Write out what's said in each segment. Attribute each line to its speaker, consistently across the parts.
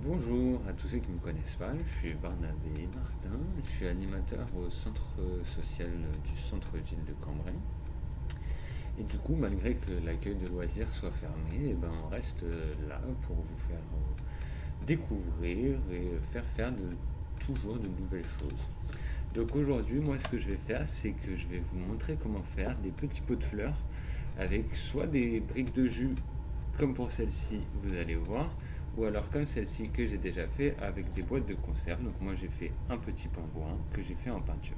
Speaker 1: Bonjour à tous ceux qui ne me connaissent pas, je suis Barnabé Martin, je suis animateur au centre social du centre-ville de Cambrai. Et du coup, malgré que l'accueil de loisirs soit fermé, on reste là pour vous faire découvrir et faire faire toujours de nouvelles choses. Donc aujourd'hui, moi ce que je vais faire, c'est que je vais vous montrer comment faire des petits pots de fleurs avec soit des briques de jus comme pour celle-ci, vous allez voir, ou alors comme celle-ci que j'ai déjà fait avec des boîtes de conserve. Donc moi j'ai fait un petit pingouin que j'ai fait en peinture.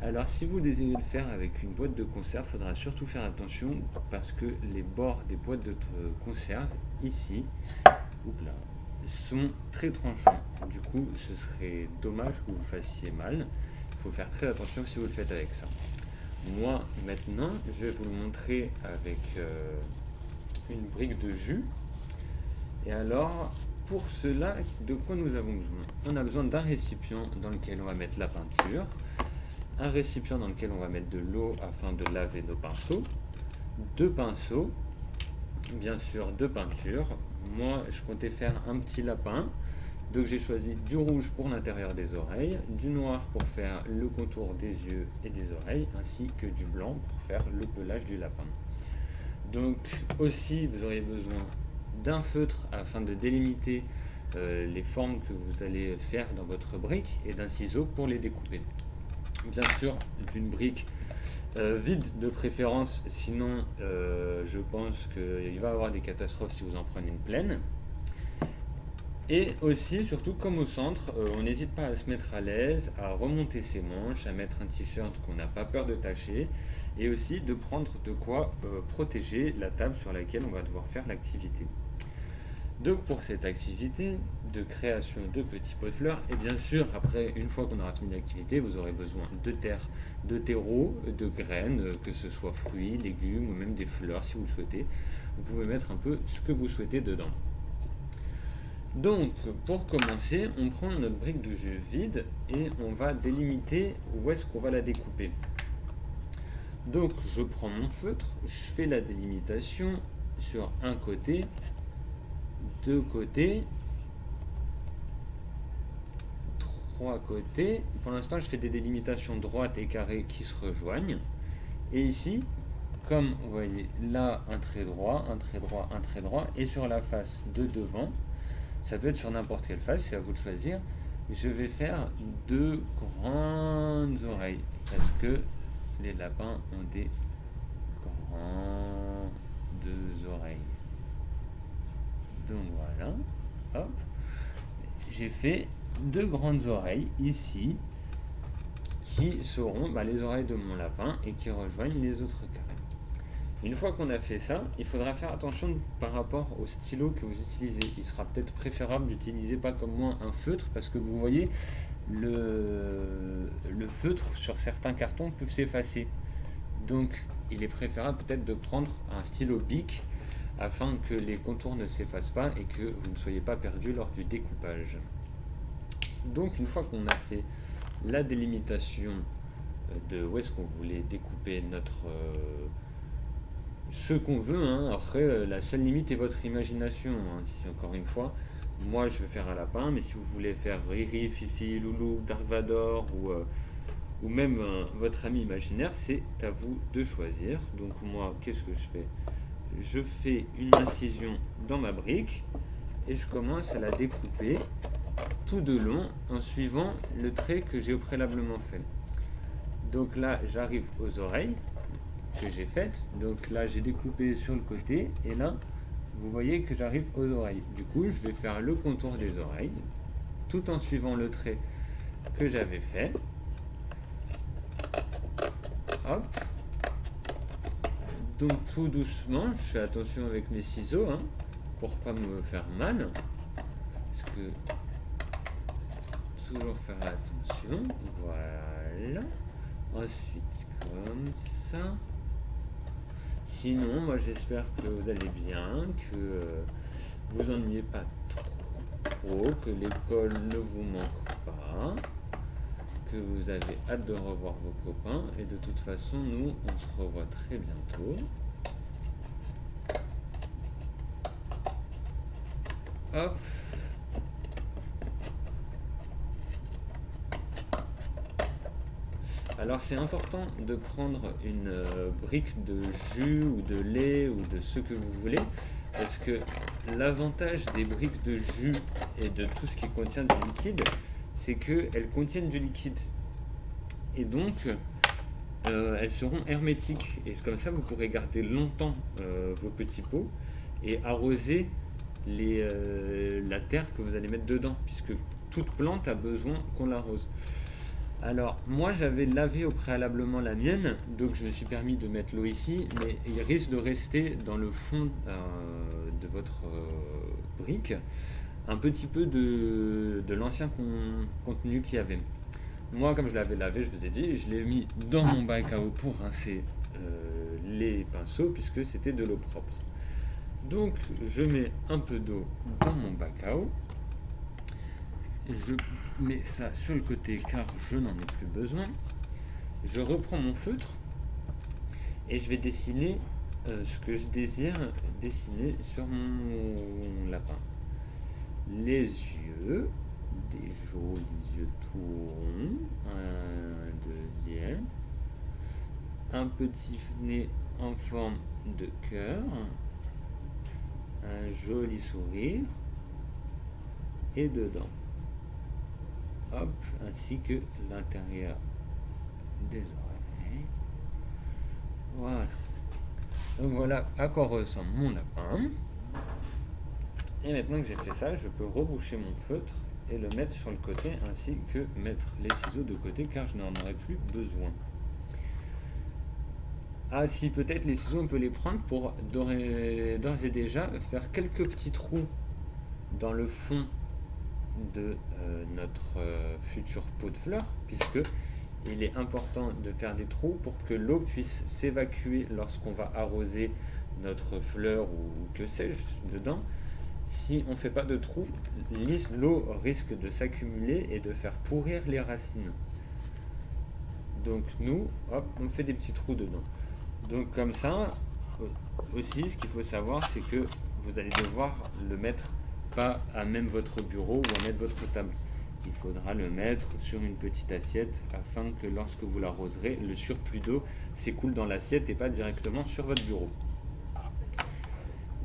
Speaker 1: Alors si vous désirez le faire avec une boîte de conserve, il faudra surtout faire attention parce que les bords des boîtes de conserve ici, là, sont très tranchants. Du coup, ce serait dommage que vous fassiez mal. Il faut faire très attention si vous le faites avec ça. Moi, maintenant, je vais vous le montrer avec une brique de jus. Et alors, pour cela, de quoi nous avons besoin? On a besoin d'un récipient dans lequel on va mettre la peinture, un récipient dans lequel on va mettre de l'eau afin de laver nos pinceaux, deux pinceaux, bien sûr deux peintures. Moi, je comptais faire un petit lapin, donc j'ai choisi du rouge pour l'intérieur des oreilles, du noir pour faire le contour des yeux et des oreilles, ainsi que du blanc pour faire le pelage du lapin. Donc aussi, vous auriez besoin d'un feutre afin de délimiter les formes que vous allez faire dans votre brique et d'un ciseau pour les découper. Bien sûr, d'une brique vide de préférence, sinon je pense qu'il va y avoir des catastrophes si vous en prenez une pleine. Et aussi, surtout comme au centre, on n'hésite pas à se mettre à l'aise, à remonter ses manches, à mettre un t-shirt qu'on n'a pas peur de tâcher, et aussi de prendre de quoi protéger la table sur laquelle on va devoir faire l'activité. Donc pour cette activité de création de petits pots de fleurs, et bien sûr après une fois qu'on aura fini l'activité, vous aurez besoin de terre, de terreau, de graines, que ce soit fruits, légumes ou même des fleurs si vous le souhaitez. Vous pouvez mettre un peu ce que vous souhaitez dedans. Donc pour commencer, on prend notre brique de jus vide et on va délimiter où est-ce qu'on va la découper. Donc je prends mon feutre, je fais la délimitation sur un côté, deux côtés, trois côtés. Pour l'instant, je fais des délimitations droites et carrées qui se rejoignent. Et ici, comme vous voyez, là, un trait droit, un trait droit, un trait droit. Et sur la face de devant, ça peut être sur n'importe quelle face, c'est à vous de choisir. Je vais faire deux grandes oreilles. Parce que les lapins ont des grandes oreilles. Donc voilà, hop. J'ai fait deux grandes oreilles ici qui seront les oreilles de mon lapin et qui rejoignent les autres carrés. Une fois qu'on a fait ça, il faudra faire attention par rapport au stylo que vous utilisez. Il sera peut-être préférable d'utiliser pas comme moi un feutre parce que vous voyez le feutre sur certains cartons peut s'effacer. Donc il est préférable peut-être de prendre un stylo Bic afin que les contours ne s'effacent pas et que vous ne soyez pas perdu lors du découpage. Donc une fois qu'on a fait la délimitation de où est-ce qu'on voulait découper notre ce qu'on veut, hein. Après la seule limite est votre imagination, hein. Si, encore une fois, moi je vais faire un lapin, mais si vous voulez faire Riri, Fifi, Loulou, Dark Vador ou même votre ami imaginaire, c'est à vous de choisir. Donc moi, qu'est-ce que je fais? Je fais une incision dans ma brique et je commence à la découper tout de long en suivant le trait que j'ai préalablement fait. Donc là, j'arrive aux oreilles que j'ai faites. Donc là, j'ai découpé sur le côté et là, vous voyez que j'arrive aux oreilles. Du coup, je vais faire le contour des oreilles tout en suivant le trait que j'avais fait. Hop. Donc tout doucement, je fais attention avec mes ciseaux pour pas me faire mal. Parce que toujours faire attention. Voilà. Ensuite, comme ça. Sinon, moi j'espère que vous allez bien, que vous ennuyez pas trop, que l'école ne vous manque pas, que vous avez hâte de revoir vos copains. Et de toute façon, nous, on se revoit très bientôt. Hop. Alors c'est important de prendre une brique de jus ou de lait ou de ce que vous voulez, parce que l'avantage des briques de jus et de tout ce qui contient du liquide, c'est qu'elles contiennent du liquide. Et donc, elles seront hermétiques. Et comme ça, vous pourrez garder longtemps vos petits pots et arroser la terre que vous allez mettre dedans, puisque toute plante a besoin qu'on l'arrose. Alors, moi, j'avais lavé au préalablement la mienne, donc je me suis permis de mettre l'eau ici, mais il risque de rester dans le fond de votre brique un petit peu de l'ancien contenu qu'il y avait. Moi, comme je l'avais lavé, je vous ai dit, je l'ai mis dans mon bac à eau pour rincer les pinceaux, puisque c'était de l'eau propre. Donc, je mets un peu d'eau dans mon bac à eau. Je mets ça sur le côté car je n'en ai plus besoin. Je reprends mon feutre et je vais dessiner ce que je désire dessiner sur mon lapin. Les yeux, des jolis yeux tout ronds, un deuxième, un petit nez en forme de cœur, un joli sourire et dedans. Hop, ainsi que l'intérieur des oreilles. Voilà. Donc voilà à quoi ressemble mon lapin. Et maintenant que j'ai fait ça, je peux reboucher mon feutre et le mettre sur le côté, ainsi que mettre les ciseaux de côté car je n'en aurai plus besoin. Ah si, peut-être les ciseaux on peut les prendre pour d'ores et déjà faire quelques petits trous dans le fond de notre futur pot de fleurs, puisque il est important de faire des trous pour que l'eau puisse s'évacuer lorsqu'on va arroser notre fleur ou que sais-je dedans. Si on ne fait pas de trous, l'eau risque de s'accumuler et de faire pourrir les racines. Donc nous, hop, on fait des petits trous dedans. Donc comme ça, aussi ce qu'il faut savoir, c'est que vous allez devoir le mettre pas à même votre bureau ou à mettre votre table. Il faudra le mettre sur une petite assiette afin que lorsque vous l'arroserez, le surplus d'eau s'écoule dans l'assiette et pas directement sur votre bureau.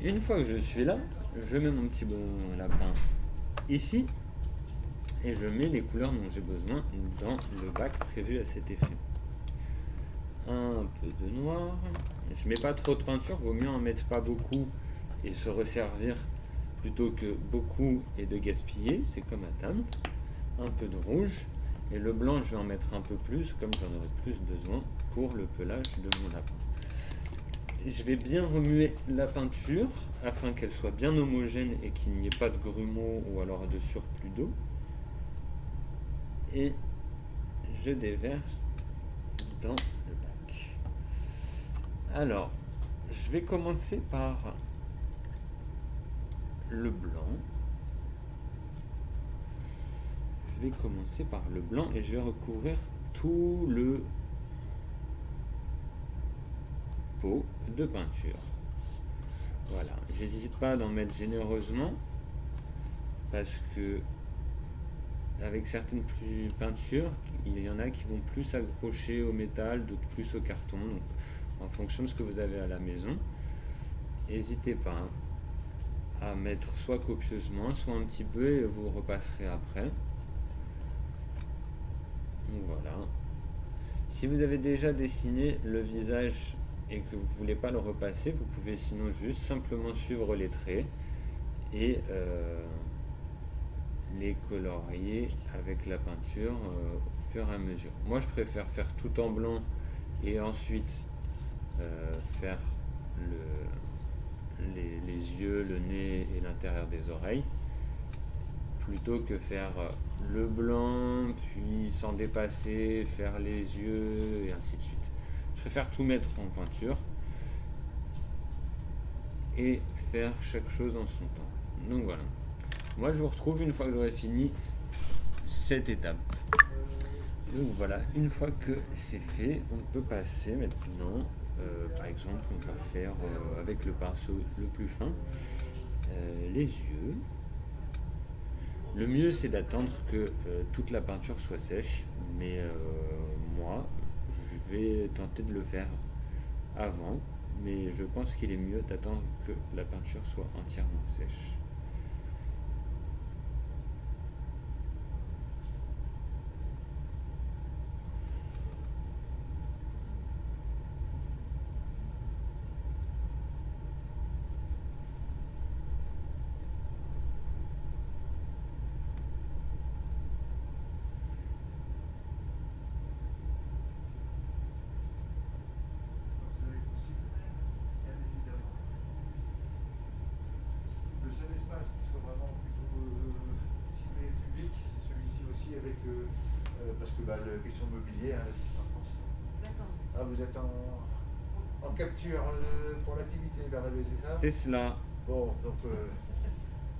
Speaker 1: Une fois que je suis là, je mets mon petit lapin ici et je mets les couleurs dont j'ai besoin dans le bac prévu à cet effet. Un peu de noir. Je mets pas trop de peinture, vaut mieux en mettre pas beaucoup et se resservir plutôt que beaucoup et de gaspiller, c'est comme à table. Un peu de rouge et le blanc je vais en mettre un peu plus comme j'en aurai plus besoin pour le pelage de mon lapin. Je vais bien remuer la peinture afin qu'elle soit bien homogène et qu'il n'y ait pas de grumeaux ou alors de surplus d'eau. Et je déverse dans le bac. Alors, je vais commencer par le blanc. Je vais commencer par le blanc et je vais recouvrir tout le pot de peinture. Voilà, j'hésite pas d'en mettre généreusement parce que avec certaines peintures, il y en a qui vont plus accrocher au métal, d'autres plus au carton, donc en fonction de ce que vous avez à la maison. N'hésitez pas à mettre soit copieusement, soit un petit peu et vous repasserez après. Donc voilà. Si vous avez déjà dessiné le visage et que vous ne voulez pas le repasser, vous pouvez sinon juste simplement suivre les traits et les colorier avec la peinture au fur et à mesure. Moi je préfère faire tout en blanc et ensuite faire les yeux, le nez et l'intérieur des oreilles, plutôt que faire le blanc, puis s'en dépasser, faire les yeux et ainsi de suite. Je préfère tout mettre en peinture et faire chaque chose en son temps. Donc voilà. Moi je vous retrouve une fois que j'aurai fini cette étape. Donc voilà, une fois que c'est fait, on peut passer maintenant, par exemple, on va faire avec le pinceau le plus fin, les yeux. Le mieux c'est d'attendre que toute la peinture soit sèche, mais moi vais tenter de le faire avant, mais je pense qu'il est mieux d'attendre que la peinture soit entièrement sèche.
Speaker 2: Le seul espace qui soit vraiment plutôt ciblé public, c'est celui-ci aussi avec parce que la question mobilier, la distance.
Speaker 3: D'accord.
Speaker 2: Ah, vous êtes en capture pour l'activité, Bernabé, c'est ça?
Speaker 1: C'est cela.
Speaker 2: Bon, donc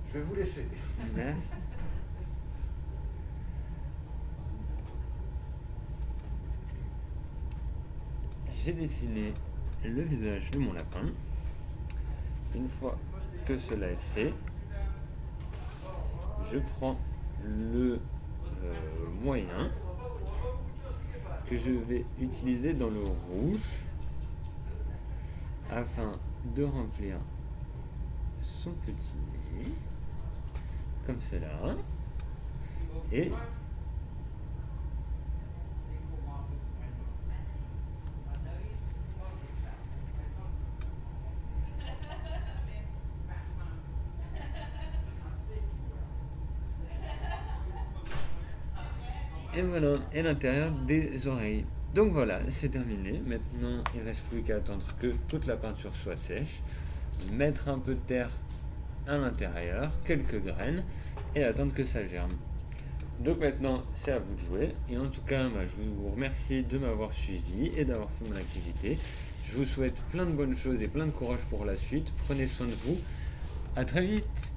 Speaker 2: je vais vous laisser.
Speaker 1: Merci. J'ai dessiné le visage de mon lapin. Une fois que cela est fait, je prends le moyen que je vais utiliser dans le rouge afin de remplir son petit nez, comme cela, et voilà, et l'intérieur des oreilles. Donc voilà, c'est terminé. Maintenant, il ne reste plus qu'à attendre que toute la peinture soit sèche, mettre un peu de terre à l'intérieur, quelques graines, et attendre que ça germe. Donc maintenant, c'est à vous de jouer. Et en tout cas, je vous remercie de m'avoir suivi et d'avoir fait mon activité. Je vous souhaite plein de bonnes choses et plein de courage pour la suite. Prenez soin de vous. À très vite.